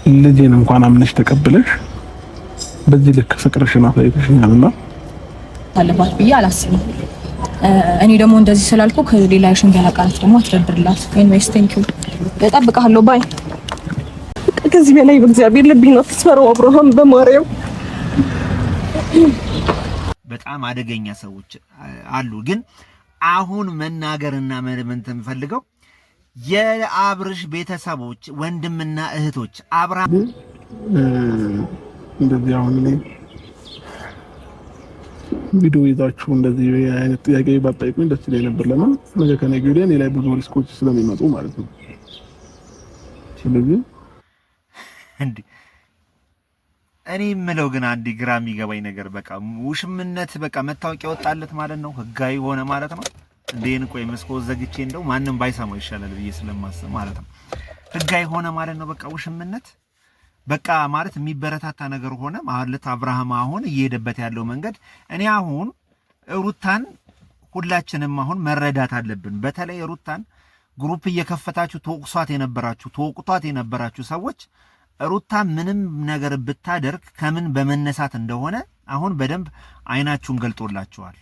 ልጄን እንኳን አምነሽ ተቀብለሽ በዚህ ልክ ፍቅርሽን አሳይተሽኛልና አለባት ብዬ አላስብም። እኔ ደግሞ እንደዚህ ስላልኩ ከሌላ ሽንገላ ቃላት ደግሞ አትደርድርላት። ኤኒዌይስ ቴንክ ዩ እጠብቅሃለሁ። ባይ። ከዚህ በላይ በእግዚአብሔር ልብኝ ነው ተስፈረው አብርሃም በማርያም በጣም አደገኛ ሰዎች አሉ። ግን አሁን መናገርና መለመን የምፈልገው የአብርሽ ቤተሰቦች ወንድምና እህቶች አብርሃም እንደዚህ አሁን ቪዲዮ ይዛችሁ እንደዚህ አይነት ጥያቄ ባጠይቁኝ ደስ ይለኝ ነበር። ለምን ነገ ከነገ ወዲያ እኔ ላይ ብዙ ሪስኮች ስለሚመጡ ማለት ነው። ስለዚህ እኔ የምለው ግን አንድ ግራ የሚገባኝ ነገር በቃ ውሽምነት በቃ መታወቂያ ወጣለት ማለት ነው፣ ህጋዊ ሆነ ማለት ነው። እንዴን ቆይ መስኮት ዘግቼ እንደው ማንንም ባይሰማው ይሻላል ብዬ ስለማስብ ማለት ነው። ህጋዊ ሆነ ማለት ነው በቃ ውሽምነት በቃ ማለት የሚበረታታ ነገር ሆነ ማለት አብርሃም አሁን እየሄደበት ያለው መንገድ እኔ አሁን ሩታን ሁላችንም አሁን መረዳት አለብን። በተለይ ሩታን ግሩፕ እየከፈታችሁ ተወቅቷት የነበራችሁ ሰዎች ሩታ ምንም ነገር ብታደርግ ከምን በመነሳት እንደሆነ አሁን በደንብ አይናችሁን ገልጦላችኋል።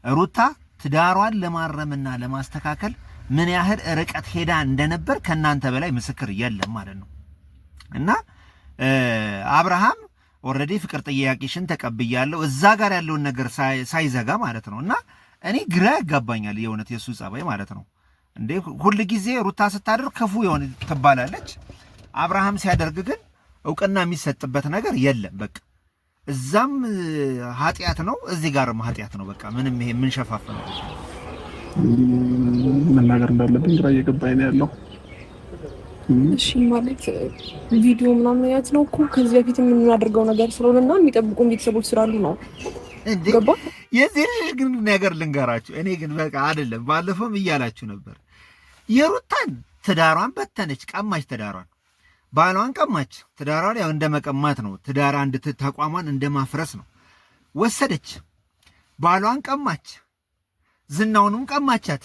ሩታ ትዳሯን ለማረምና ለማስተካከል ምን ያህል ርቀት ሄዳ እንደነበር ከናንተ በላይ ምስክር የለም ማለት ነው። እና አብርሃም ኦሬዲ ፍቅር ጥያቄሽን ተቀብያለሁ እዛ ጋር ያለውን ነገር ሳይዘጋ ማለት ነው። እና እኔ ግራ ያጋባኛል የእውነት የሱ ጸባይ ማለት ነው። እንዴ ሁሉ ጊዜ ሩታ ስታደርግ ክፉ ይሆን ትባላለች፣ አብርሃም ሲያደርግ ግን እውቅና የሚሰጥበት ነገር የለም። በቃ እዛም ኃጢያት ነው እዚህ ጋርም ኃጢያት ነው። በቃ ምንም ይሄ ምን ሸፋፈነ መናገር እንዳለብኝ ግራ እየገባኝ ነው ያለው። እሺ ማለት ቪዲዮ ምናምን ያት ነው እኮ ከዚህ በፊት የምናደርገው ነገር ስለሆነና የሚጠብቁን ቤተሰቦች ስላሉ ነው። ገባ? የዚህ ግን ነገር ልንገራችሁ። እኔ ግን በቃ አይደለም ባለፈውም እያላችሁ ነበር የሩታን ትዳሯን በተነች፣ ቀማች፣ ትዳሯን ባሏን ቀማች። ትዳሯን ያው እንደመቀማት ነው። ትዳር አንድ ተቋሟን እንደማፍረስ ነው። ወሰደች፣ ባሏን ቀማች፣ ዝናውንም ቀማቻት፣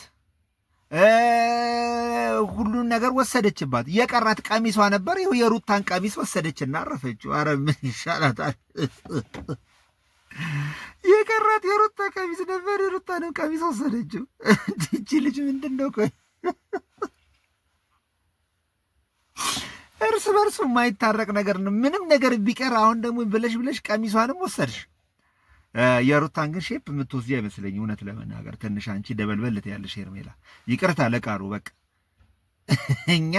ሁሉን ነገር ወሰደችባት። የቀራት ቀሚሷ ነበር። ይኸው የሩታን ቀሚስ ወሰደችና አረፈችው። አረ ምን ይሻላታል? የቀራት የሩታ ቀሚስ ነበር። የሩታንም ቀሚስ ወሰደችው። እቺ ልጅ ምንድነው? ቆይ እርስ በርሱ የማይታረቅ ነገር ነው። ምንም ነገር ቢቀር አሁን ደግሞ ብለሽ ቀሚሷንም ወሰድሽ። የሩታን ግን ሼፕ የምትወስጂ አይመስለኝ እውነት ለመናገር ትንሽ አንቺ ደበልበልት ያለሽ ሄርሜላ፣ ይቅርታ ለቃሩ። በቃ እኛ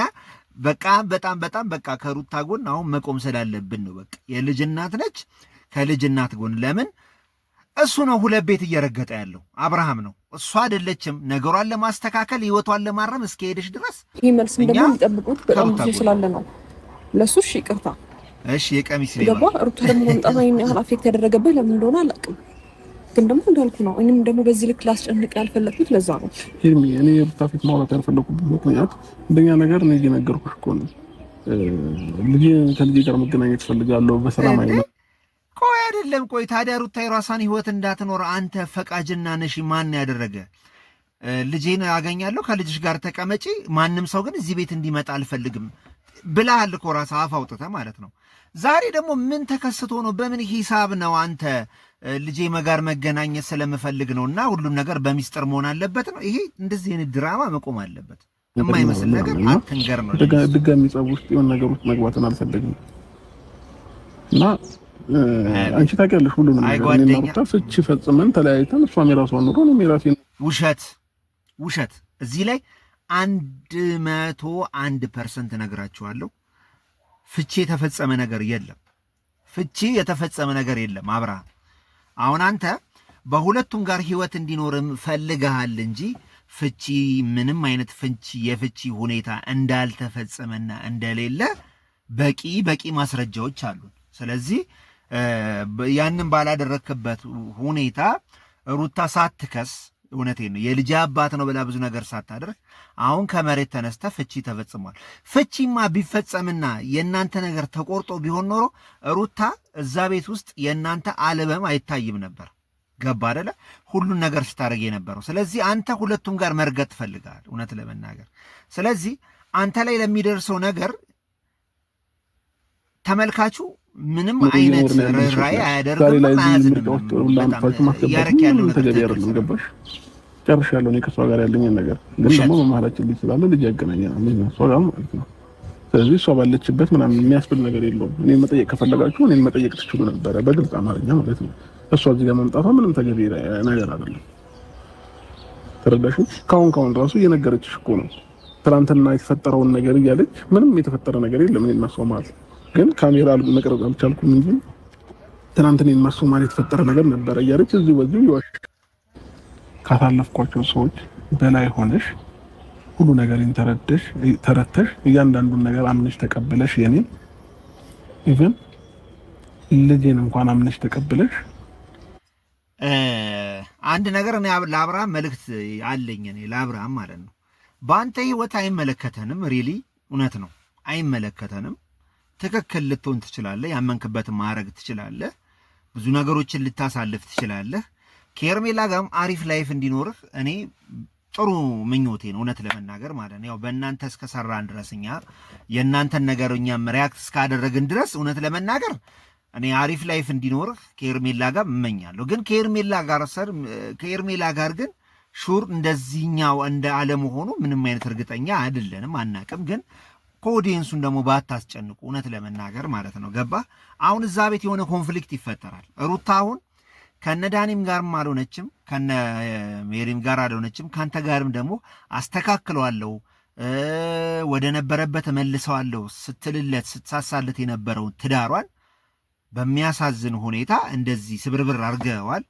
በቃ በጣም በቃ ከሩታ ጎን አሁን መቆም ስላለብን ነው። በቃ የልጅ እናት ነች። ከልጅ እናት ጎን ለምን እሱ ነው ሁለት ቤት እየረገጠ ያለው አብርሃም ነው፣ እሷ አይደለችም። ነገሯን ለማስተካከል ህይወቷን ለማረም እስከሄደሽ ድረስ ይሄ መልስ ደግሞ የሚጠብቁት በጣም ብዙ ስላለ ነው። ለሱሽ ይቅርታ። እሺ የቀሚስ ገባ። ሩታ ደግሞ መምጣቷ የሚያህል አፌክት ያደረገብህ ለምን እንደሆነ አላውቅም፣ ግን ደግሞ እንዳልኩ ነው። እኔም ደግሞ በዚህ ልክ ላስጨንቅ ያልፈለኩት ለዛ ነው። እኔ የሩታ ፊት ማውራት ያልፈለኩበት ምክንያት እንደኛ ነገር ነው እየነገርኩሽ እኮ ነው። ከልጄ ጋር መገናኘት ፈልጋለሁ በሰላም አይደለም። ቆይ አይደለም፣ ቆይ ታዲያ ሩታ የራሷን ህይወት እንዳትኖር አንተ ፈቃጅና ነሽ ማን ያደረገ? ልጄን አገኛለሁ ከልጅሽ ጋር ተቀመጪ፣ ማንም ሰው ግን እዚህ ቤት እንዲመጣ አልፈልግም ብለሃል እኮ ራስህ አፍ አውጥተህ ማለት ነው። ዛሬ ደግሞ ምን ተከስቶ ነው? በምን ሂሳብ ነው አንተ ልጄ ጋር መገናኘት ስለምፈልግ ነውና ሁሉም ነገር በሚስጥር መሆን አለበት ነው? ይሄ እንደዚህ አይነት ድራማ መቆም አለበት። የማይመስል ነገር አትንገር ነው። ድጋሚ ጸብ ውስጥ የሆነ ነገር ውስጥ መግባትን አልፈልግም እና አንቺ ታውቂያለሽ ሁሉንም ነገር። እኔና ሩታ ፍቺ ፈጽመን ተለያይተን እሷም የራሷን ኑሮ ነው የራሴን። ውሸት እዚህ ላይ 101% ነግራችኋለሁ። ፍቺ የተፈጸመ ነገር የለም። ፍቺ የተፈጸመ ነገር የለም። አብርሃም አሁን አንተ በሁለቱም ጋር ህይወት እንዲኖርም ፈልገሃል እንጂ ፍቺ ምንም አይነት የፍቺ ሁኔታ እንዳልተፈጸመና እንደሌለ በቂ ማስረጃዎች አሉን። ስለዚህ ያንን ባላደረክበት ሁኔታ ሩታ ሳትከስ እውነቴን ነው የልጅ አባት ነው ብላ ብዙ ነገር ሳታደርግ አሁን ከመሬት ተነስተ ፍቺ ተፈጽሟል። ፍቺማ ቢፈጸምና የእናንተ ነገር ተቆርጦ ቢሆን ኖሮ ሩታ እዛ ቤት ውስጥ የእናንተ አልበም አይታይም ነበር። ገባ አይደለ? ሁሉን ነገር ስታደርግ የነበረው። ስለዚህ አንተ ሁለቱም ጋር መርገጥ ትፈልጋል እውነት ለመናገር። ስለዚህ አንተ ላይ ለሚደርሰው ነገር ተመልካቹ ምንም አይነት ራይ አያደርግም ማለት ነው። ያረክ ያለው ተገቢ አይደለም። ገባሽ? ጨርሻለሁ እኔ ከሷ ጋር ያለኝ ነገር ግን ደግሞ በመሀላችን ልጅ ስላለ ልጅ ያገናኘናል ልጅ ነው ሷ ጋር ማለት ነው። ስለዚህ እሷ ባለችበት ምናምን የሚያስብል ነገር የለውም። እኔን መጠየቅ ከፈለጋችሁ እኔን መጠየቅ ትችሉ ነበረ በግልጽ አማርኛ ማለት ነው። እሷ እዚህ ጋር መምጣቷ ምንም ተገቢ ነገር አይደለም። ተረዳሽ? ካሁን ራሱ እየነገረችሽ እኮ ነው ትናንትና የተፈጠረውን ነገር እያለች ምንም የተፈጠረ ነገር የለም እኔና እሷ ማለት ግን ካሜራ መቅረጽ አልቻልኩም እንጂ ትናንትና እኔና እሷ ማለት የተፈጠረ ነገር ነበረ እያለች እዚህ ወዲህ ይዋሽ ካሳለፍኳቸው ሰዎች በላይ ሆነሽ ሁሉ ነገር ተረተሽ እያንዳንዱን ነገር አምነሽ ተቀበለሽ የኔን ኢቭን ልጄን እንኳን አምነሽ ተቀበለሽ አንድ ነገር እኔ ለአብርሃም መልእክት አለኝ። እኔ ለአብርሃም ማለት ነው በአንተ ህይወት አይመለከተንም። ሪሊ እውነት ነው አይመለከተንም። ትክክል ልትሆን ትችላለህ፣ ያመንክበትን ማድረግ ትችላለህ፣ ብዙ ነገሮችን ልታሳልፍ ትችላለህ። ከሄርሜላ ጋርም አሪፍ ላይፍ እንዲኖርህ እኔ ጥሩ ምኞቴ ነው እውነት ለመናገር ማለት ነው። ያው በእናንተ እስከሰራን ድረስ እኛ የእናንተን ነገር እኛም ሪያክት እስካደረግን ድረስ እውነት ለመናገር እኔ አሪፍ ላይፍ እንዲኖርህ ከሄርሜላ ጋር እመኛለሁ። ግን ከሄርሜላ ጋር ግን ሹር እንደዚህኛው እንደ አለመሆኑ ምንም አይነት እርግጠኛ አይደለንም፣ አናቅም። ግን ከኦዲየንሱን ደግሞ ባታስጨንቁ እውነት ለመናገር ማለት ነው። ገባ? አሁን እዛ ቤት የሆነ ኮንፍሊክት ይፈጠራል። ሩታ አሁን ከነ ዳኒም ጋርም አልሆነችም፣ ከነ ሜሪም ጋር አልሆነችም። ካንተ ጋርም ደግሞ አስተካክለዋለሁ ወደ ነበረበት መልሰዋለሁ ስትልለት ስትሳሳለት የነበረውን ትዳሯን በሚያሳዝን ሁኔታ እንደዚህ ስብርብር አድርገዋል።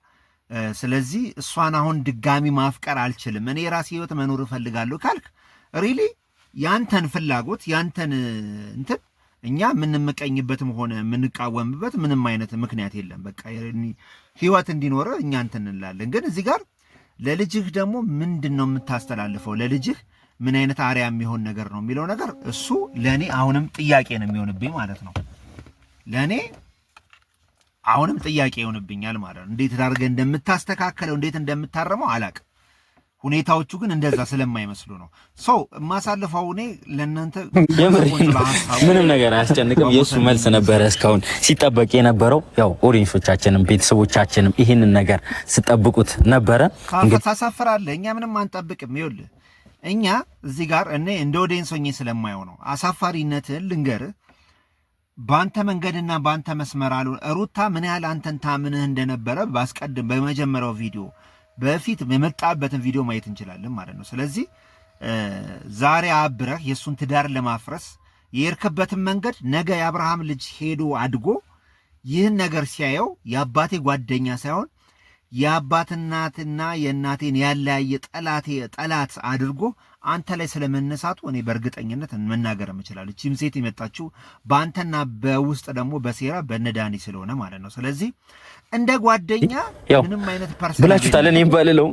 ስለዚህ እሷን አሁን ድጋሚ ማፍቀር አልችልም፣ እኔ የራሴ ህይወት መኖር እፈልጋለሁ ካልክ ሪሊ ያንተን ፍላጎት ያንተን እንትን እኛ የምንመቀኝበትም ሆነ የምንቃወምበት ምንም አይነት ምክንያት የለም። በቃ ህይወት እንዲኖር እኛ እንትን እንላለን። ግን እዚህ ጋር ለልጅህ ደግሞ ምንድን ነው የምታስተላልፈው? ለልጅህ ምን አይነት አርያ የሚሆን ነገር ነው የሚለው ነገር እሱ ለእኔ አሁንም ጥያቄ ነው የሚሆንብኝ ማለት ነው። ለእኔ አሁንም ጥያቄ ይሆንብኛል ማለት ነው። እንዴት አድርገህ እንደምታስተካከለው እንዴት እንደምታረመው አላቅም። ሁኔታዎቹ ግን እንደዛ ስለማይመስሉ ነው ሰው ማሳለፈው። እኔ ለእናንተ ምንም ነገር አያስጨንቅም። የእሱ መልስ ነበረ እስካሁን ሲጠበቅ የነበረው። ያው ኦዲየንሶቻችንም ቤተሰቦቻችንም ይህንን ነገር ስጠብቁት ነበረ። እንግዲህ ታሳፍራለህ፣ እኛ ምንም አንጠብቅም። ይኸውልህ እኛ እዚህ ጋር እኔ እንደ ኦዲየንስ ሆኜ ስለማየው ነው አሳፋሪነትን ልንገርህ። በአንተ መንገድና በአንተ መስመር አሉ ሩታ ምን ያህል አንተን ታምንህ እንደነበረ ባስቀድም በመጀመሪያው ቪዲዮ በፊት የመጣበትን ቪዲዮ ማየት እንችላለን ማለት ነው። ስለዚህ ዛሬ አብረህ የእሱን ትዳር ለማፍረስ የሄድክበትን መንገድ ነገ የአብርሃም ልጅ ሄዶ አድጎ ይህን ነገር ሲያየው የአባቴ ጓደኛ ሳይሆን የአባትናትና የእናቴን ያለያየ ጠላት አድርጎ አንተ ላይ ስለመነሳቱ እኔ በእርግጠኝነት መናገር እችላለሁ። እቺም ሴት የመጣችው በአንተና በውስጥ ደግሞ በሴራ በነዳኒ ስለሆነ ማለት ነው። ስለዚህ እንደ ጓደኛ ምንም አይነት ፐርሰናል ብላችሁታል። እኔም ባልለው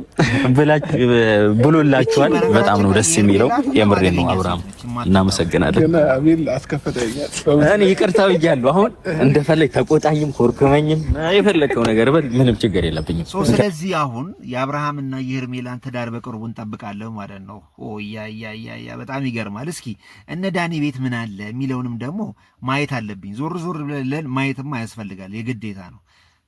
ብሎላችኋል። በጣም ነው ደስ የሚለው። የምሬ ነው። አብርሃም እናመሰግናለን። ገና አቤል አስከፈተኛል። እኔ ይቅርታ ብያለሁ። አሁን እንደፈለግ ተቆጣኝም ኮርክመኝም የፈለከው ነገር በል፣ ምንም ችግር የለብኝም። ስለዚህ አሁን የአብርሃምና የሄርሜላን ትዳር በቅርቡ እንጠብቃለን ማለት ነው። ያ በጣም ይገርማል። እስኪ እነ ዳኒ ቤት ምን አለ የሚለውንም ደግሞ ማየት አለብኝ። ዞር ብለን ማየትም ያስፈልጋል፣ የግዴታ ነው።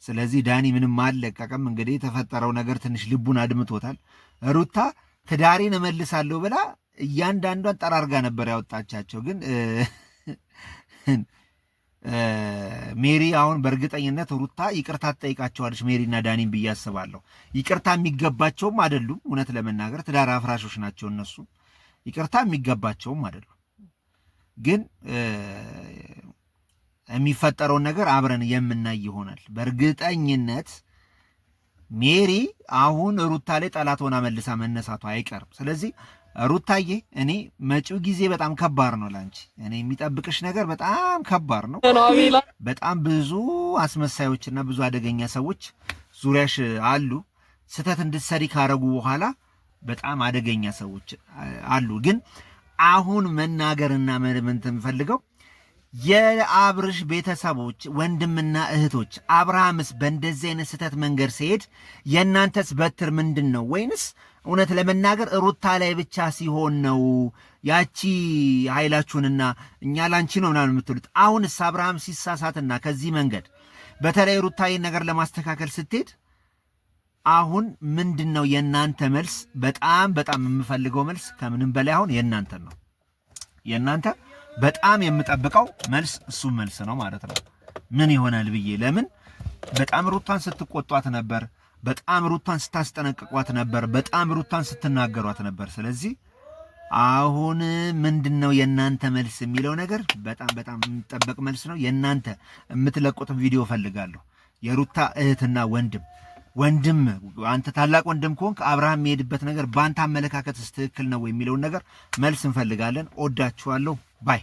ስለዚህ ዳኒ ምንም አልለቀቀም። እንግዲህ የተፈጠረው ነገር ትንሽ ልቡን አድምቶታል። ሩታ ትዳሬን እመልሳለሁ ብላ እያንዳንዷን ጠራርጋ ነበር ያወጣቻቸው። ግን ሜሪ አሁን በእርግጠኝነት ሩታ ይቅርታ ትጠይቃቸዋለች ሜሪና ዳኒን ብዬ አስባለሁ። ይቅርታ የሚገባቸውም አይደሉም። እውነት ለመናገር ትዳር አፍራሾች ናቸው እነሱ። ይቅርታ የሚገባቸውም አይደሉም። ግን የሚፈጠረውን ነገር አብረን የምናይ ይሆናል። በእርግጠኝነት ሜሪ አሁን ሩታ ላይ ጠላት ሆና መልሳ መነሳቷ አይቀርም። ስለዚህ ሩታዬ እኔ መጪው ጊዜ በጣም ከባድ ነው ላንቺ። እኔ የሚጠብቅሽ ነገር በጣም ከባድ ነው። በጣም ብዙ አስመሳዮችና ብዙ አደገኛ ሰዎች ዙሪያሽ አሉ። ስህተት እንድትሰሪ ካረጉ በኋላ በጣም አደገኛ ሰዎች አሉ። ግን አሁን መናገርና መለመን የምፈልገው የአብርሽ ቤተሰቦች ወንድምና እህቶች አብርሃምስ በእንደዚህ አይነት ስህተት መንገድ ሲሄድ የእናንተስ በትር ምንድን ነው? ወይንስ እውነት ለመናገር ሩታ ላይ ብቻ ሲሆን ነው ያቺ ኃይላችሁንና እኛ ላንቺ ነው ምናምን የምትሉት። አሁንስ አብርሃም ሲሳሳትና ከዚህ መንገድ በተለይ ሩታዬን ነገር ለማስተካከል ስትሄድ አሁን ምንድነው የናንተ መልስ? በጣም በጣም የምፈልገው መልስ ከምንም በላይ አሁን የናንተ ነው። የናንተ በጣም የምጠብቀው መልስ እሱ መልስ ነው ማለት ነው። ምን ይሆናል ብዬ ለምን በጣም ሩታን ስትቆጧት ነበር፣ በጣም ሩታን ስታስጠነቅቋት ነበር፣ በጣም ሩታን ስትናገሯት ነበር። ስለዚህ አሁን ምንድነው የናንተ መልስ የሚለው ነገር በጣም በጣም የሚጠበቅ መልስ ነው። የናንተ የምትለቁት ቪዲዮ ፈልጋለሁ። የሩታ እህትና ወንድም አንተ ታላቅ ወንድም ከሆንክ አብርሃም የሚሄድበት ነገር በአንተ አመለካከትስ ትክክል ነው የሚለውን ነገር መልስ እንፈልጋለን። ወዳችኋለሁ ባይ